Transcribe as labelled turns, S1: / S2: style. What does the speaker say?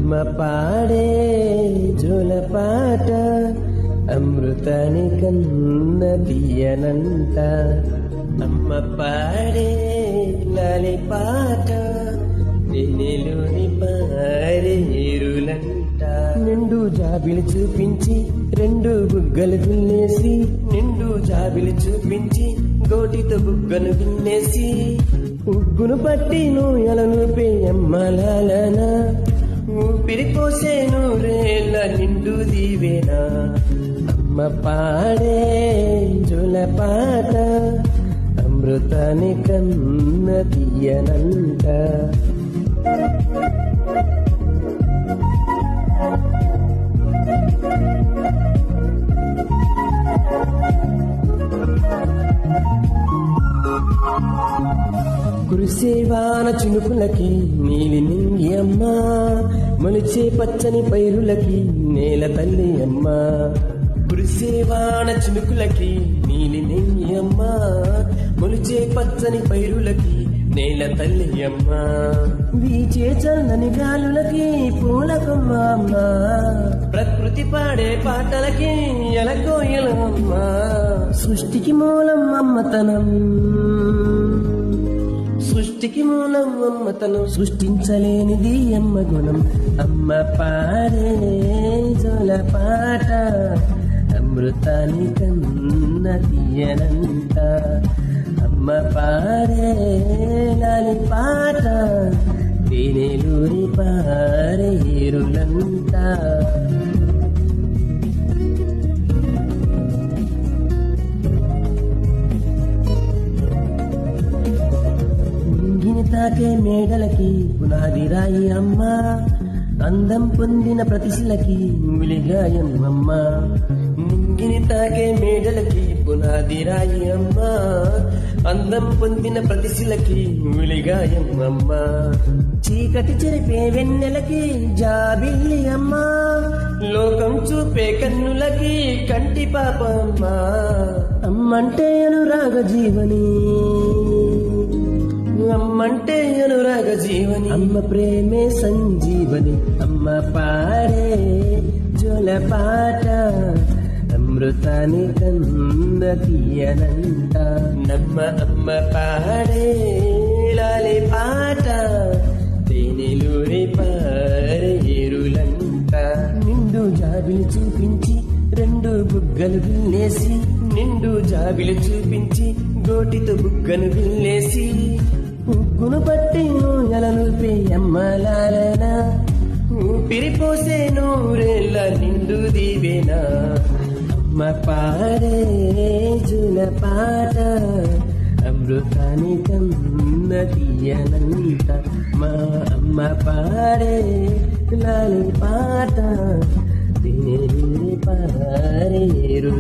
S1: అమ్మ పాడే జోలపాట అమృతాని కన్న తీయనంట. అమ్మ పాడే లాలి పాట వెన్నెలోని పారేరులంట. నిండు జాబిలి చూపించి రెండు బుగ్గలు గిల్లేసి, నిండు జాబిలి చూపించి గోటితో బుగ్గను గిల్లేసి, ఉగ్గును పట్టి నూయలను పేయమ్మలాలన ఊపిరి పోసే నూరేళ్ళ నిండు దీవేనా. అమ్మ పాడే జోలపాట అమృతాని కన్న తీయనంట. కురిసేవాన చినుకులకి నీలి నింగి అమ్మ, మొలిచే పచ్చని పైరులకి నేల తల్లి అమ్మ. కురిసేవాన చినుకులకి నీలి నింగి అమ్మ, మొలిచే పచ్చని పైరులకి నేల తల్లి అమ్మ. వీచే చల్లని గాలులకి పూలకమ్మ అమ్మ, ప్రకృతి పాడే పాటలకి ఎలకోయలమ్మ. సృష్టికి మూలం అమ్మతనం, సృష్టికి మూలం అమ్మతనం, సృష్టించలేనిది అమ్మ గుణం. అమ్మ పాడే జోలపాట అమృతాని కన్న తీయనంట. అమ్మ పాడే లాలి పాట తేనెలూరి పారేరులంట. నింగిని తాకే మేడలకి పునాది రాయి అమ్మ, అందం పొందిన ప్రతిశిలకి మిలిగాయం అమ్మ. నింగిని తాకే మేడలకి పునాది రాయి అమ్మ, అందం పొందిన ప్రతిశిలకి మిలిగాయం అమ్మ. చీకటి చెరిపే వెన్నెలకి జాబిల్లి అమ్మ, లోకం చూపే కన్నులకి కంటి పాపమ్మ. అమ్మంటే అనురాగ జీవని, అమ్మంటే అనురాగ జీవని, అమ్మ ప్రేమే సంజీవని. అమ్మ పాడే జోలపాట అమృతాని కన్న తీయనంట. నమ్మ అమ్మ పాడే లాలి పాట తేనెలూరి పారేరులంట. నిండు జాబిలి చూపించి రెండు బుగ్గలు గిల్లేసి, నిండు జాబిలి చూపించి గోటితో బుగ్గను గిల్లేసి, ఉగ్గును పట్టి నూయలను పేయమ్మలాలన ఊపిరి పోసే నూరేళ్ళ నిండు దీవేనా. అమ్మ పాడే జోలపాట అమృతాని కన్న తీయనంట. మా అమ్మ పాడే లాలి పాట తేనెలూరి పారేరులంట.